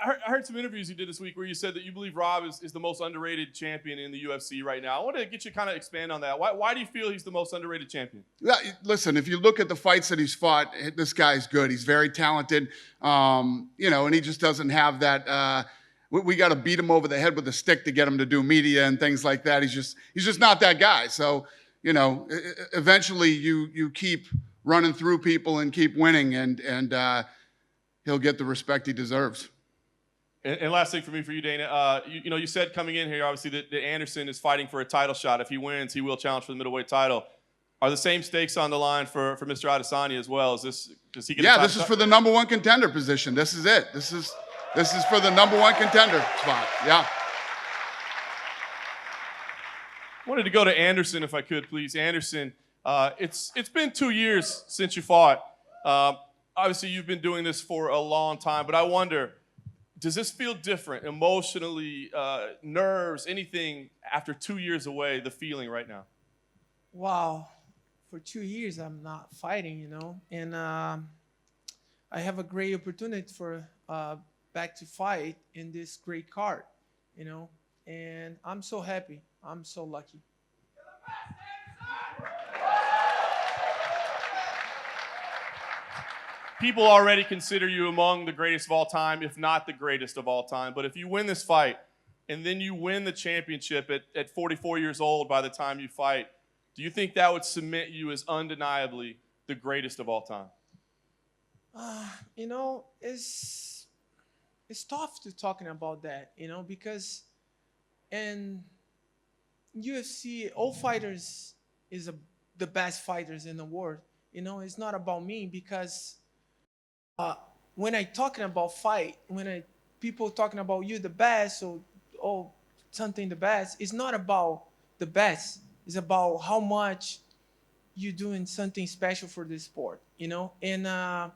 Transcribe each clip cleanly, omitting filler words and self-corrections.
I heard some interviews you did this week where you said that you believe Rob is the most underrated champion in the UFC right now. I want to get you kind of expand on that. Why do you feel he's the most underrated champion? Yeah, listen, if you look at the fights that he's fought, this guy's good. He's very talented, and he just doesn't have that. We got to beat him over the head with a stick to get him to do media and things like that. He's just not that guy. So, eventually you keep running through people and keep winning, and he'll get the respect he deserves. And last thing for you, Dana, you said coming in here, obviously, that Anderson is fighting for a title shot. If he wins, he will challenge for the middleweight title. Are the same stakes on the line for Mr. Adesanya as well? Does he get? Yeah, this is for the number one contender position. This is it. This is for the number one contender spot. Yeah. I wanted to go to Anderson, if I could, please. Anderson, it's been 2 years since you fought. Obviously, you've been doing this for a long time, but I wonder, does this feel different emotionally, nerves, anything after 2 years away, the feeling right now? Wow. For 2 years, I'm not fighting, and I have a great opportunity for back to fight in this great card, and I'm so happy. I'm so lucky. People already consider you among the greatest of all time, if not the greatest of all time. But if you win this fight, and then you win the championship at 44 years old by the time you fight, do you think that would cement you as undeniably the greatest of all time? It's tough to talking about that, because in UFC, all fighters is the best fighters in the world. It's not about me, because when I talking about fight, people talking about you the best or something the best, it's not about the best. It's about how much you doing something special for this sport, And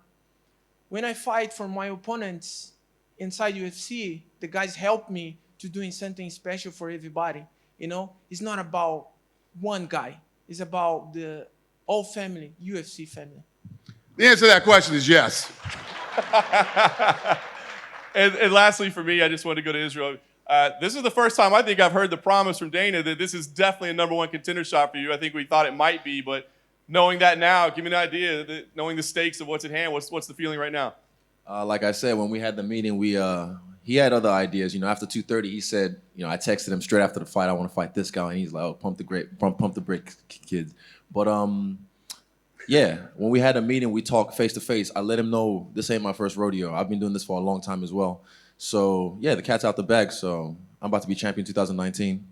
when I fight for my opponents inside UFC, the guys help me to doing something special for everybody, It's not about one guy. It's about the whole family, UFC family. The answer to that question is yes. and lastly, for me, I just want to go to Israel. This is the first time I think I've heard the promise from Dana that this is definitely a number one contender shot for you. I think we thought it might be, but knowing that now, give me an idea, knowing the stakes of what's at hand, what's the feeling right now? Like I said, when we had the meeting, he had other ideas. After 2:30, he said, I texted him straight after the fight, I want to fight this guy, and he's like, oh, pump the brakes, kids. But yeah, when we had a meeting, we talked face to face. I let him know this ain't my first rodeo. I've been doing this for a long time as well. So yeah, the cat's out the bag. So I'm about to be champion 2019.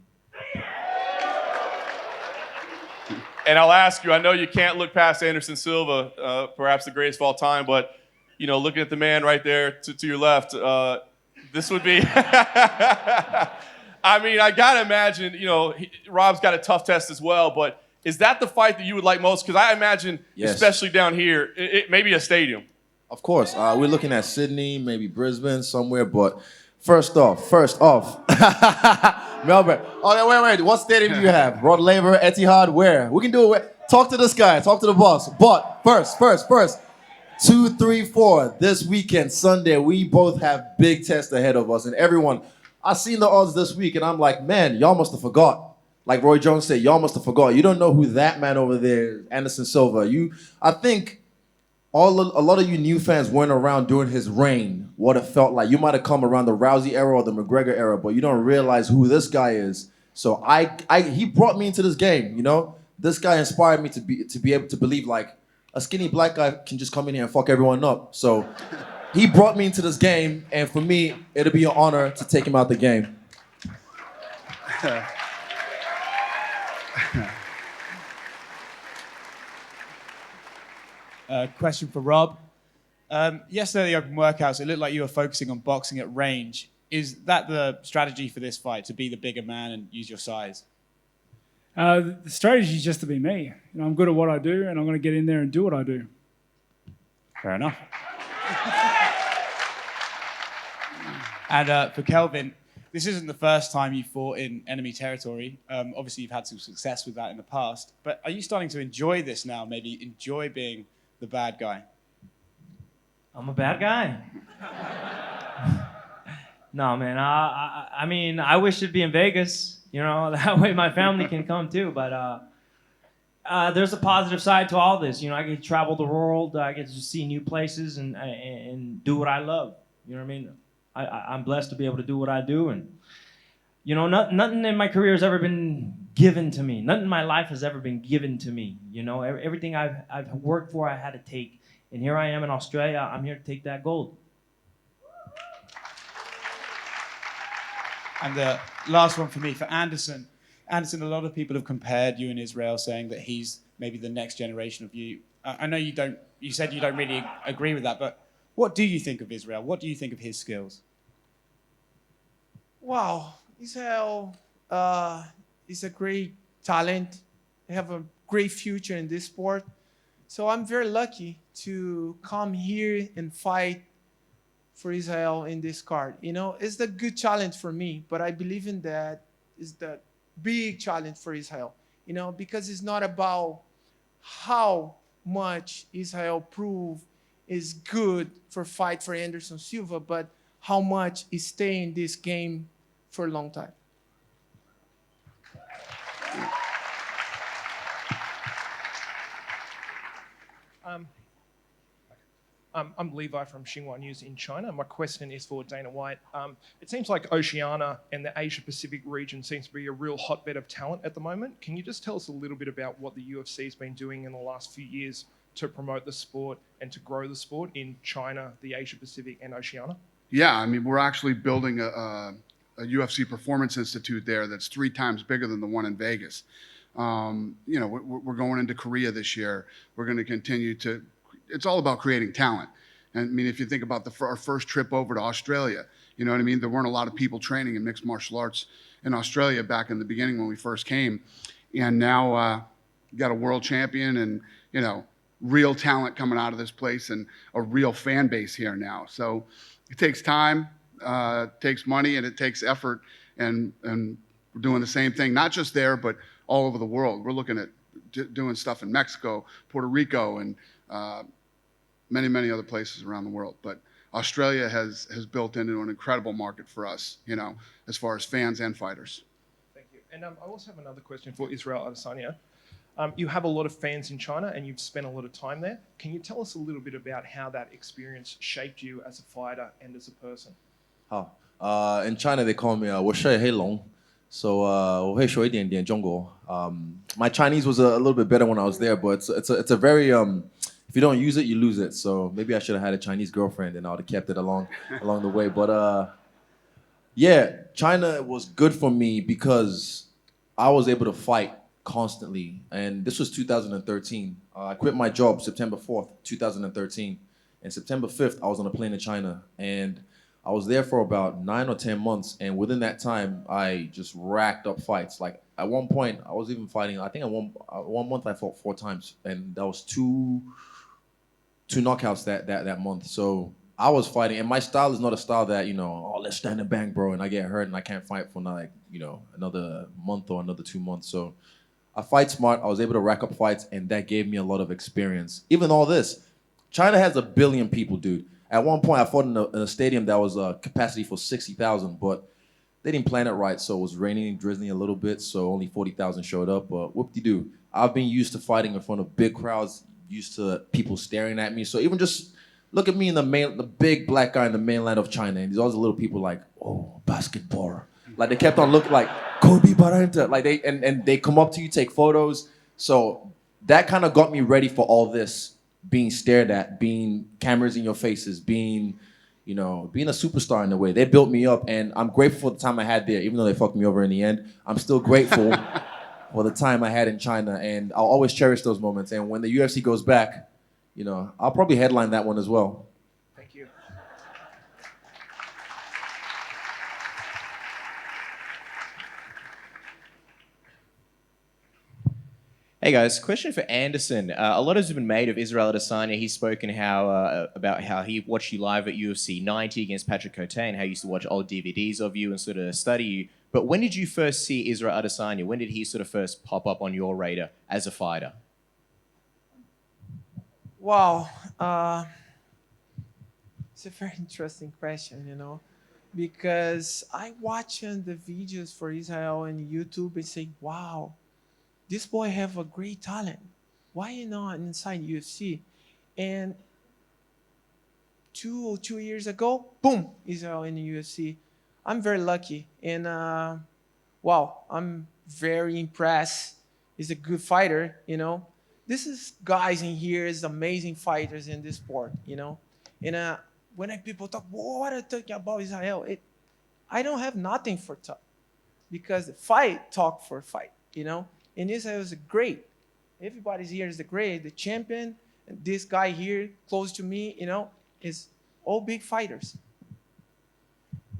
And I'll ask you, I know you can't look past Anderson Silva, perhaps the greatest of all time, but looking at the man right there to your left, this would be. I mean, I gotta imagine, Rob's got a tough test as well, but is that the fight that you would like most? Because I imagine, yes, especially down here, it may be a stadium. Of course. We're looking at Sydney, maybe Brisbane, somewhere. But first off, Melbourne. Oh, wait. What stadium do you have? Rod Laver, Etihad, where? We can do it. Talk to this guy. Talk to the boss. But first. 2, 3, 4. This weekend, Sunday, we both have big tests ahead of us. And everyone, I seen the odds this week, and I'm like, man, y'all must have forgot. Like Roy Jones said, y'all must have forgot. You don't know who that man over there is, Anderson Silva. I think a lot of you new fans weren't around during his reign, what it felt like. You might have come around the Rousey era or the McGregor era, but you don't realize who this guy is. So he brought me into this game, This guy inspired me to be able to believe, like, a skinny black guy can just come in here and fuck everyone up. So he brought me into this game, and for me, it'll be an honor to take him out the game. Question for Rob. Yesterday, the open workouts, it looked like you were focusing on boxing at range. Is that the strategy for this fight, to be the bigger man and use your size? The strategy is just to be me. I'm good at what I do, and I'm going to get in there and do what I do. Fair enough. And for Kelvin, this isn't the first time you fought in enemy territory. Obviously, you've had some success with that in the past. But are you starting to enjoy this now? Maybe enjoy being the bad guy? I'm a bad guy. No, man. I mean, I wish it'd be in Vegas. You know, that way my family can come too. But there's a positive side to all this. You know, I get to travel the world. I get to see new places and do what I love. You know what I mean? I'm blessed to be able to do what I do, and you know, nothing in my career has ever been given to me. Nothing in my life has ever been given to me. You know, everything I've worked for, I had to take, and here I am in Australia. I'm here to take that gold. And the last one for me, for Anderson. Anderson, a lot of people have compared you and Israel, saying that he's maybe the next generation of you. I know you don't. You said you don't really agree with that, but what do you think of Israel? What do you think of his skills? Wow, Israel is a great talent. They have a great future in this sport. So I'm very lucky to come here and fight for Israel in this card. You know, it's a good challenge for me, but I believe in that is the big challenge for Israel. You know, because it's not about how much Israel prove is good for fight for Anderson Silva, but how much is stay in this game for a long time. I'm Levi from Xinhua News in China. My question is for Dana White. It seems like Oceania and the Asia Pacific region seems to be a real hotbed of talent at the moment. Can you just tell us a little bit about what the UFC has been doing in the last few years to promote the sport and to grow the sport in China, the Asia Pacific, and Oceania? Yeah, I mean, we're actually building a UFC Performance Institute there that's 3 times bigger than the one in Vegas. You know, we're going into Korea this year. We're going to continue to. It's all about creating talent. And I mean, if you think about our first trip over to Australia, you know what I mean? There weren't a lot of people training in mixed martial arts in Australia back in the beginning when we first came. And now you got a world champion and, you know, real talent coming out of this place and a real fan base here now. So it takes time, takes money, and it takes effort. And we're doing the same thing, not just there, but all over the world. We're looking at doing stuff in Mexico, Puerto Rico, and many, many other places around the world. But Australia has built into an incredible market for us, you know, as far as fans and fighters. Thank you. And I also have another question for Israel Adesanya. You have a lot of fans in China and you've spent a lot of time there. Can you tell us a little bit about how that experience shaped you as a fighter and as a person? In China they call me 我是黑龙 so 我会说一点点中国 my Chinese was a little bit better when I was there, but it's a very if you don't use it, you lose it. So maybe I should have had a Chinese girlfriend and I would have kept it along the way. But yeah, China was good for me because I was able to fight constantly. And this was 2013. I quit my job September 4th, 2013. And September 5th, I was on a plane to China. And I was there for about 9 or 10 months. And within that time, I just racked up fights. Like at one point, I was even fighting, I think at one month I fought 4 times. And that was two knockouts that month. So I was fighting, and my style is not a style that, you know, oh, let's stand and bang, bro, and I get hurt and I can't fight for like, you know, another month or another 2 months. So I fight smart. I was able to rack up fights, and that gave me a lot of experience. Even all this, China has 1 billion people, dude. At one point, I fought in a stadium that was capacity for 60,000, but they didn't plan it right, so it was raining and drizzling a little bit, so only 40,000 showed up. But whoop-de-doo. I've been used to fighting in front of big crowds, used to people staring at me. So even just look at me in the big black guy in the mainland of China, and there's always little people like, oh, basketball. Like they kept on looking like Kobe Bryant. Like they come up to you, take photos. So that kind of got me ready for all this, being stared at, being cameras in your faces, being a superstar in a way. They built me up, and I'm grateful for the time I had there, even though they fucked me over in the end. I'm still grateful for the time I had in China, and I'll always cherish those moments. And when the UFC goes back, you know, I'll probably headline that one as well. Thank you. Hey guys, question for Anderson. A lot has been made of Israel Adesanya. He's spoken about how he watched you live at UFC 90 against Patrick Cote and how he used to watch old DVDs of you and sort of study you. But when did you first see Israel Adesanya? When did he sort of first pop up on your radar as a fighter? Wow, it's a very interesting question, you know, because I watching the videos for Israel and YouTube and say, wow, this boy have a great talent. Why you not inside UFC? And 2 years ago, boom, Israel in the UFC. I'm very lucky, and wow, I'm very impressed. He's a good fighter, you know. This is guys in here is amazing fighters in this sport, you know. And when people talk, what are you talking about Israel? I don't have nothing for talk because the fight talk for fight, you know. And Israel is great. Everybody's here is the great, the champion. And this guy here, close to me, you know, is all big fighters.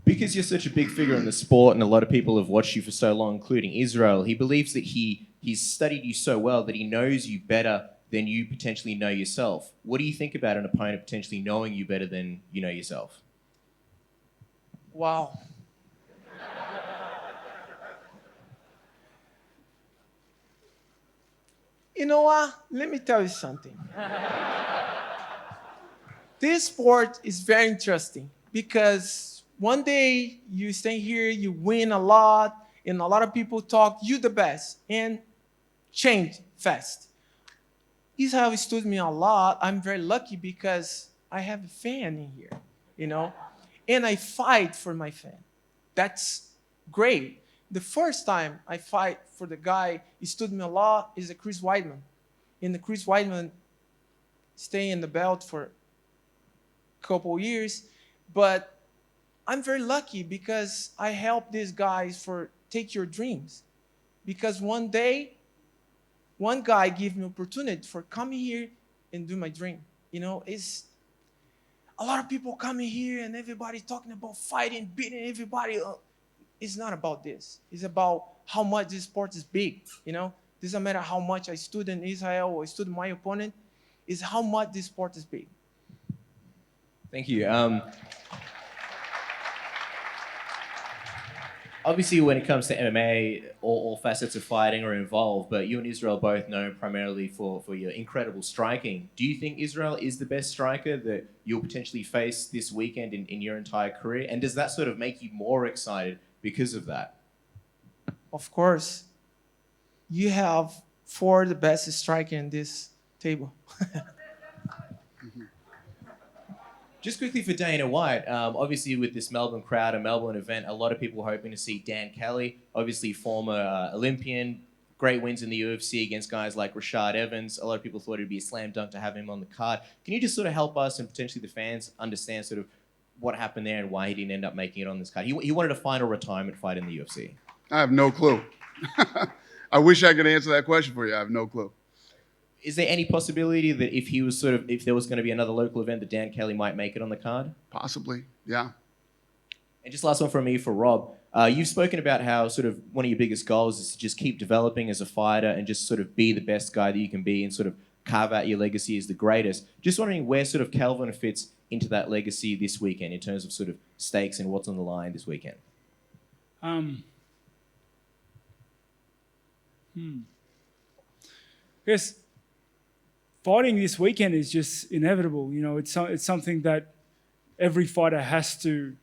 Because you're such a big figure in the sport and a lot of people have watched you for so long, including Israel, he believes that he's studied you so well that he knows you better than you potentially know yourself. What do you think about an opponent potentially knowing you better than you know yourself? Wow. You know what? Let me tell you something. This sport is very interesting because one day you stay here, you win a lot, and a lot of people talk, you the best, and change fast. Israel stood me a lot. I'm very lucky because I have a fan in here, you know, and I fight for my fan. That's great. The first time I fight for the guy, he stood me a lot, is a Chris Weidman. And the Chris Weidman stay in the belt for a couple years, but I'm very lucky because I help these guys for take your dreams. Because one day, one guy gave me opportunity for coming here and do my dream. You know, it's a lot of people coming here and everybody talking about fighting, beating everybody. It's not about this. It's about how much this sport is big. You know, doesn't matter how much I stood in Israel or I stood my opponent. It's how much this sport is big. Thank you. Obviously, when it comes to MMA, all facets of fighting are involved, but you and Israel both known primarily for your incredible striking. Do you think Israel is the best striker that you'll potentially face this weekend in your entire career? And does that sort of make you more excited because of that? Of course, you have 4 of the best strikers in this table. Just quickly for Dana White, obviously with this Melbourne crowd, a Melbourne event, a lot of people hoping to see Dan Kelly, obviously former Olympian, great wins in the UFC against guys like Rashad Evans. A lot of people thought it'd be a slam dunk to have him on the card. Can you just sort of help us and potentially the fans understand sort of what happened there and why he didn't end up making it on this card? He wanted a final retirement fight in the UFC. I have no clue. I wish I could answer that question for you. I have no clue. Is there any possibility that if there was going to be another local event, that Dan Kelly might make it on the card? Possibly, yeah. And just last one from me for Rob. You've spoken about how sort of one of your biggest goals is to just keep developing as a fighter and just sort of be the best guy that you can be and sort of carve out your legacy as the greatest. Just wondering where sort of Kelvin fits into that legacy this weekend in terms of sort of stakes and what's on the line this weekend. Yes. Fighting this weekend is just inevitable. You know, it's something that every fighter has to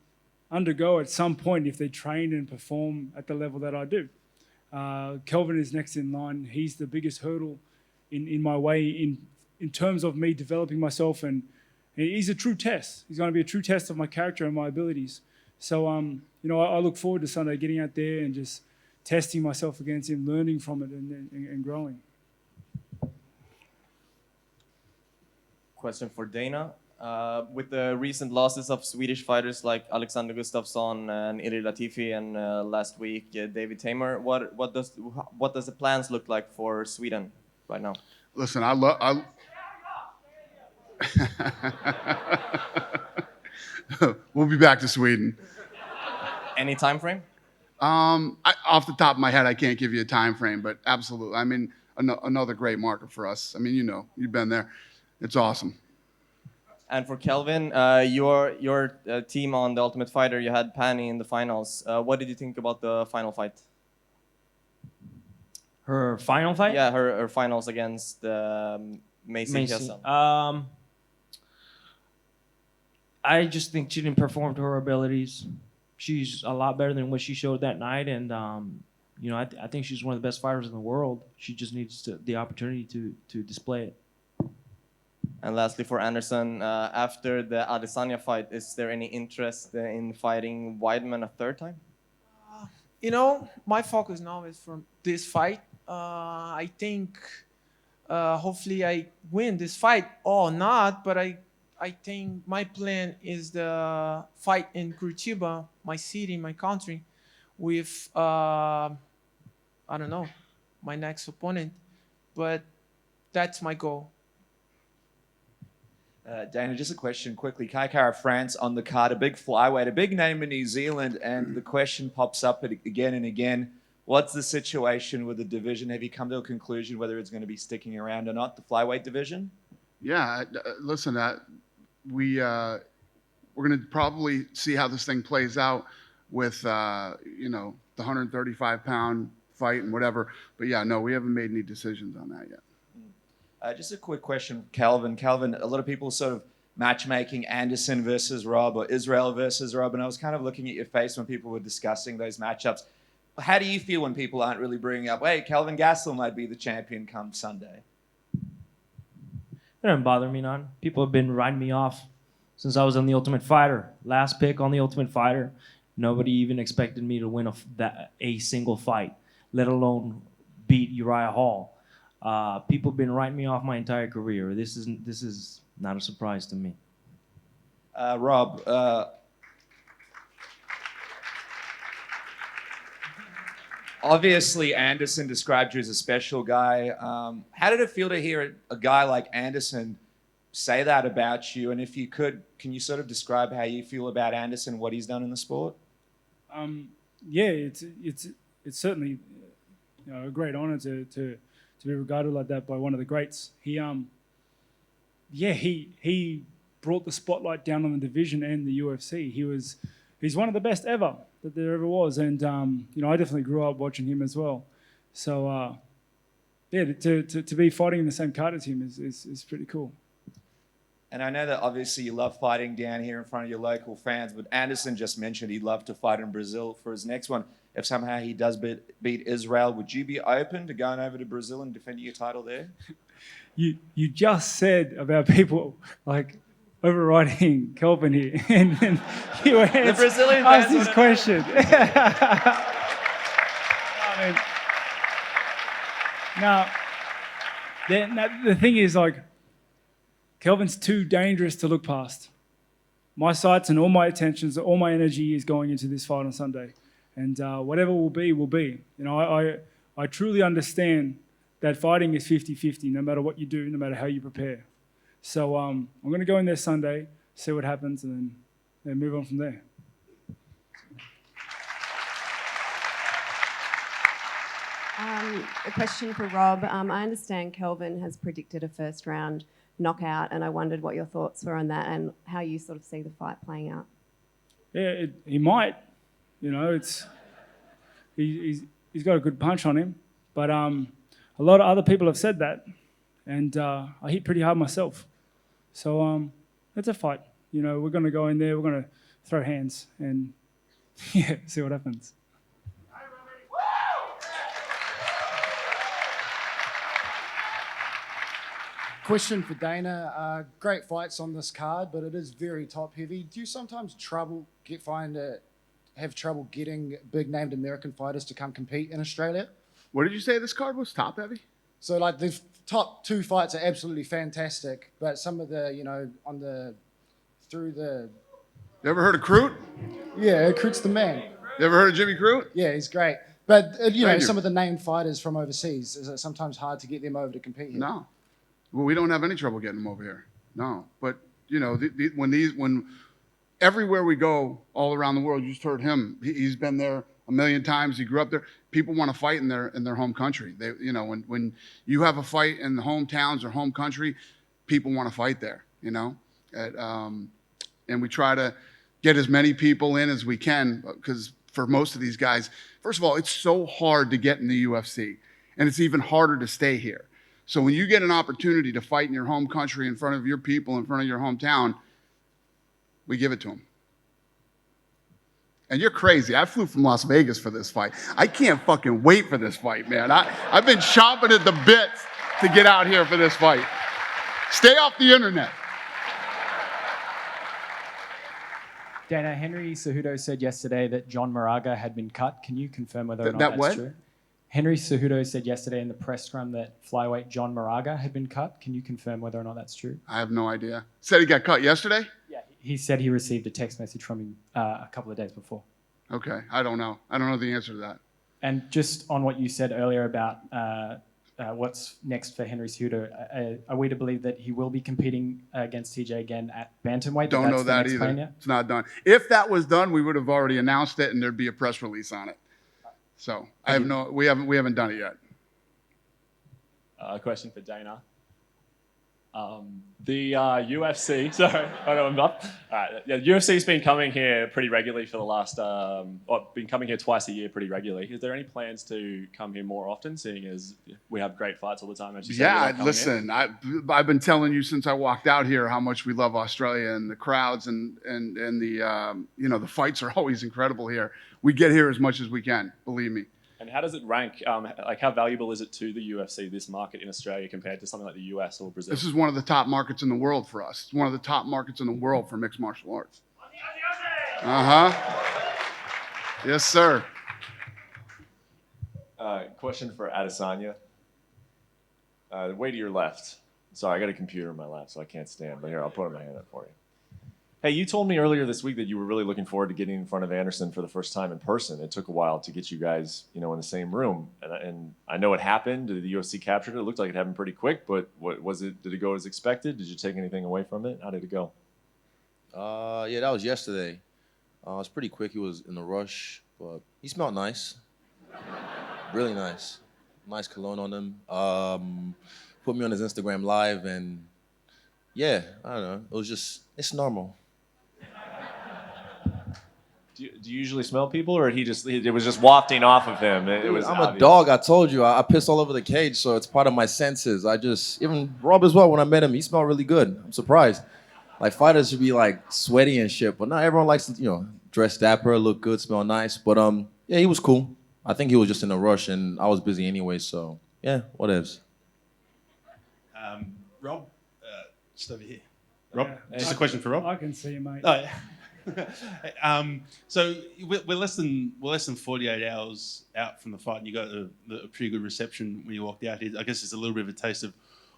undergo at some point if they train and perform at the level that I do. Kelvin is next in line. He's the biggest hurdle in my way in terms of me developing myself, and he's a true test. He's going to be a true test of my character and my abilities. So, you know, I look forward to Sunday getting out there and just testing myself against him, learning from it and growing. Question for Dana. With the recent losses of Swedish fighters like Alexander Gustafsson and Ilir Latifi and last week David Tamer, what does the plans look like for Sweden right now? Listen, we'll be back to Sweden. Any time frame? Off the top of my head, I can't give you a time frame, but absolutely. I mean, another great market for us. I mean, you know, you've been there. It's awesome. And for Kelvin, your team on The Ultimate Fighter, you had Pani in the finals. What did you think about the final fight? Her final fight? Yeah, her finals against Macy Chiasson. I just think she didn't perform to her abilities. she's a lot better than what she showed that night, and you know, I think she's one of the best fighters in the world. She just needs the opportunity to display it. And lastly, for Anderson, after the Adesanya fight, is there any interest in fighting Weidman a third time? You know, my focus now is from this fight. I think hopefully I win this fight or not, but I think my plan is the fight in Curitiba, my city, my country, with I don't know, my next opponent, but that's my goal. Dana, just a question quickly. Kaikara France on the card, a big flyweight, a big name in New Zealand, and the question pops up again and again. What's the situation with the division? Have you come to a conclusion whether it's going to be sticking around or not, the flyweight division? Yeah, listen, we're going to probably see how this thing plays out with, you know, the 135-pound fight and whatever. But yeah, no, we haven't made any decisions on that yet. Just a quick question, Kelvin. Kelvin, a lot of people sort of matchmaking Anderson versus Rob or Israel versus Rob, and I was kind of looking at your face when people were discussing those matchups. How do you feel when people aren't really bringing up, hey, Kelvin Gastelum might be the champion come Sunday? It doesn't bother me none. People have been writing me off since I was on The Ultimate Fighter. Last pick on The Ultimate Fighter. Nobody even expected me to win a single fight, let alone beat Uriah Hall. People have been writing me off my entire career. This is not a surprise to me. Rob, obviously Anderson described you as a special guy. How did it feel to hear a guy like Anderson say that about you? And if you could, can you sort of describe how you feel about Anderson, what he's done in the sport? Yeah, it's certainly, you know, a great honor to be regarded like that by one of the greats. He brought the spotlight down on the division and the UFC. He's one of the best ever that there ever was, and you know, I definitely grew up watching him as well. So yeah, to be fighting in the same card as him is pretty cool. And I know that obviously you love fighting down here in front of your local fans, but Anderson just mentioned he'd love to fight in Brazil for his next one. If somehow he does beat Israel, would you be open to going over to Brazil and defending your title there? You just said about people like overriding Kelvin here, and then you The Brazilian asked fans this question. The thing is, like, Kelvin's too dangerous to look past. My sights and all my attentions, all my energy is going into this fight on Sunday. And whatever will be, will be. You know, I truly understand that fighting is 50-50, no matter what you do, no matter how you prepare. So I'm going to go in there Sunday, see what happens, and then move on from there. A question for Rob. I understand Kelvin has predicted a first-round knockout, and I wondered what your thoughts were on that and how you sort of see the fight playing out. Yeah, he might. You know, he's got a good punch on him, but a lot of other people have said that, and I hit pretty hard myself. So it's a fight. You know, we're going to go in there, we're going to throw hands, and yeah, see what happens. Question for Dana. Great fights on this card, but it is very top heavy. Do you sometimes have trouble getting big named American fighters to come compete in Australia? What did you say this card was top heavy? So like the top two fights are absolutely fantastic, but some of the, you know, You ever heard of Crute? Yeah, Crute's the man. You ever heard of Jimmy Crute? Yeah, he's great. But you know, Thank you. some of the named fighters from overseas, is it sometimes hard to get them over to compete here? No. Well, we don't have any trouble getting them over here. No. But, you know, when everywhere we go all around the world, you just heard him. He's been there a million times. He grew up there. People want to fight in their home country. They, you know, when you have a fight in the hometowns or home country, people want to fight there, you know. And we try to get as many people in as we can, because for most of these guys, first of all, it's so hard to get in the UFC, and it's even harder to stay here. So when you get an opportunity to fight in your home country, in front of your people, in front of your hometown, we give it to them. And you're crazy. I flew from Las Vegas for this fight. I can't fucking wait for this fight, man. I've been chomping at the bits to get out here for this fight. Stay off the internet. Dana, Henry Cejudo said yesterday that John Moraga had been cut. Can you confirm whether or not that's what? true? Henry Cejudo said yesterday in the press scrum that flyweight John Moraga had been cut. Can you confirm whether or not that's true? I have no idea. Said he got cut yesterday? Yeah, he said he received a text message from him a couple of days before. Okay, I don't know. I don't know the answer to that. And just on what you said earlier about what's next for Henry Cejudo, are we to believe that he will be competing against TJ again at bantamweight? Don't know that either. It's not done. If that was done, we would have already announced it, and there'd be a press release on it. So we haven't done it yet. A question for Dana. The UFC, sorry, I know I'm up. All right, yeah, UFC's been coming here pretty regularly for the last, been coming here twice a year pretty regularly. Is there any plans to come here more often, seeing as we have great fights all the time? As you said, Yeah, listen, I've been telling you since I walked out here how much we love Australia and the crowds and the the fights are always incredible here. We get here as much as we can, believe me. And how does it rank? Like, how valuable is it to the UFC, this market in Australia, compared to something like the US or Brazil? This is one of the top markets in the world for us. It's one of the top markets in the world for mixed martial arts. Yes, sir. Question for Adesanya. Way to your left. Sorry, I got a computer in my lap, so I can't stand. But here, I'll put my hand up for you. Hey, you told me earlier this week that you were really looking forward to getting in front of Anderson for the first time in person. It took a while to get you guys, in the same room. And I know it happened. The UFC captured it. It looked like it happened pretty quick, but what was it? Did it go as expected? Did you take anything away from it? How did it go? Yeah, that was yesterday. It was pretty quick. He was in a rush, but he smelled nice. Really nice. Nice cologne on him. Put me on his Instagram live, and yeah, I don't know. It was just, it's normal. Do you usually smell people, or it was just wafting off of him? I'm a dog. I told you. I piss all over the cage, so it's part of my senses. Even Rob as well, when I met him, he smelled really good. I'm surprised. Like, fighters should be like sweaty and shit, but not everyone likes to, dress dapper, look good, smell nice. But yeah, he was cool. I think he was just in a rush, and I was busy anyway, so yeah, whatevs. Rob, just over here. Rob, just a question for Rob. I can see you, mate. Oh, yeah. So we're less than 48 hours out from the fight, and you got a pretty good reception when you walked out here. I guess it's a little bit of a taste of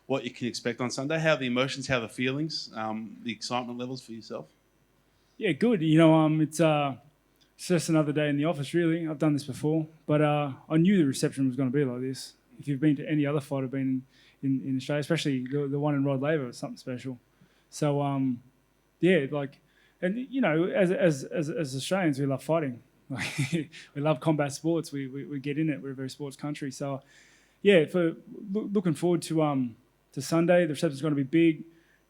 what you can expect on Sunday. How are the emotions? How are the feelings? The excitement levels for yourself? Yeah, good. It's just another day in the office, really. I've done this before, but I knew the reception was going to be like this. If you've been to any other fight I've been in Australia, especially the one in Rod Laver, it's something special. So, yeah, like, and as Australians, we love fighting. We love combat sports. We get in it. We're a very sports country. So, yeah, looking forward to Sunday. The reception's going to be big,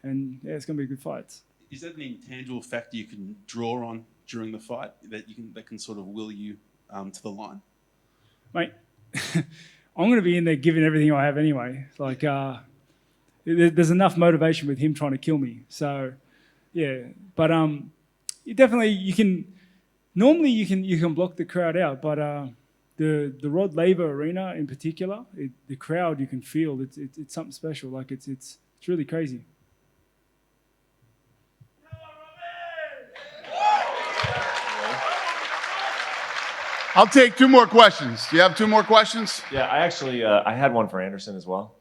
and yeah, it's going to be good fights. Is that an intangible factor you can draw on during the fight that can sort of will you to the line? Mate, I'm going to be in there giving everything I have anyway. Like, there's enough motivation with him trying to kill me. So, yeah. But you can block the crowd out. But the Rod Laver Arena in particular, the crowd you can feel. It's something special. Like it's really crazy. I'll take two more questions. Do you have two more questions? Yeah, I actually I had one for Anderson as well.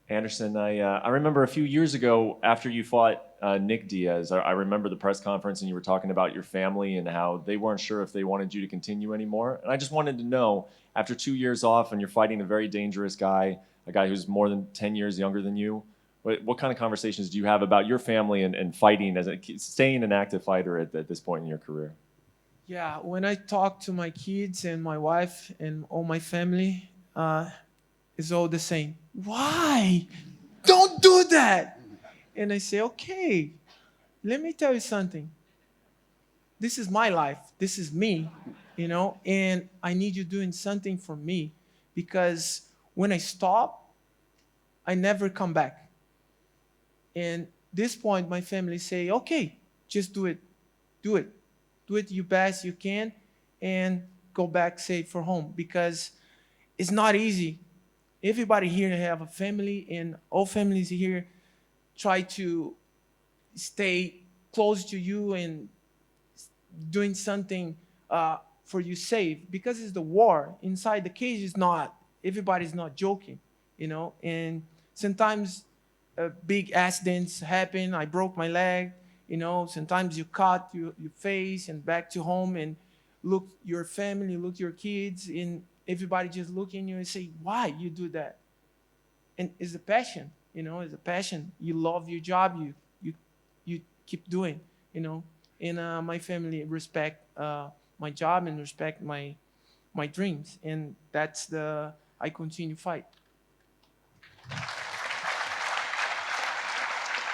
Anderson, I remember a few years ago after you fought Nick Diaz, I remember the press conference and you were talking about your family and how they weren't sure if they wanted you to continue anymore. And I just wanted to know, after 2 years off and you're fighting a very dangerous guy, a guy who's more than 10 years younger than you, what kind of conversations do you have about your family and fighting, staying an active fighter at this point in your career? Yeah, when I talk to my kids and my wife and all my family, it's all the same. Why? Don't do that. And I say, okay, let me tell you something. This is my life. This is me, and I need you doing something for me, because when I stop, I never come back. And this point, my family say, okay, just do it. Do it. do it your best you can, and go back safe for home, because it's not easy. Everybody here have a family, and all families here try to stay close to you and doing something for you safe, because it's the war inside the cage. Is not, everybody's not joking, and sometimes big accidents happen. I broke my leg, sometimes you cut your face and back to home and look your family, look your kids, and everybody just looking at you and say, why you do that? And it's a passion, it's a passion. You love your job, you keep doing, and my family respect my job and respect my dreams, and that's the I continue fight.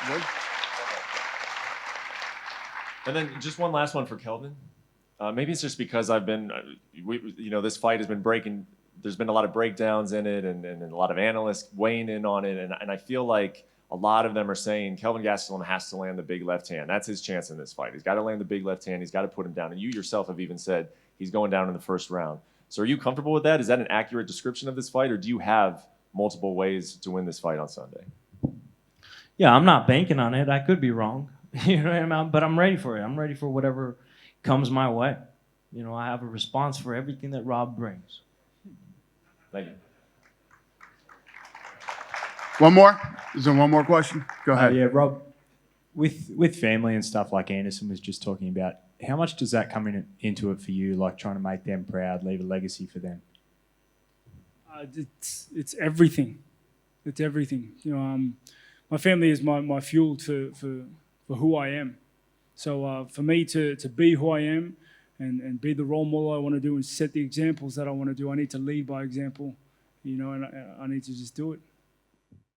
Good. And then just one last one for Kelvin. Maybe it's just because I've been, this fight has been breaking. There's been a lot of breakdowns in it, and a lot of analysts weighing in on it, and I feel like a lot of them are saying Kelvin Gastelum has to land the big left hand. That's his chance in this fight. He's got to land the big left hand. He's got to put him down. And you yourself have even said he's going down in the first round. So are you comfortable with that? Is that an accurate description of this fight, or do you have multiple ways to win this fight on Sunday? Yeah, I'm not banking on it. I could be wrong, but I'm ready for it. I'm ready for whatever comes my way. I have a response for everything that Rob brings. Thank you. One more? Is there one more question? Go ahead. Yeah, Rob, with family and stuff like Anderson was just talking about, how much does that come into it for you, like trying to make them proud, leave a legacy for them? It's everything. It's everything. My family is my fuel for who I am. So for me to be who I am and be the role model I want to do and set the examples that I want to do, I need to lead by example, and I need to just do it.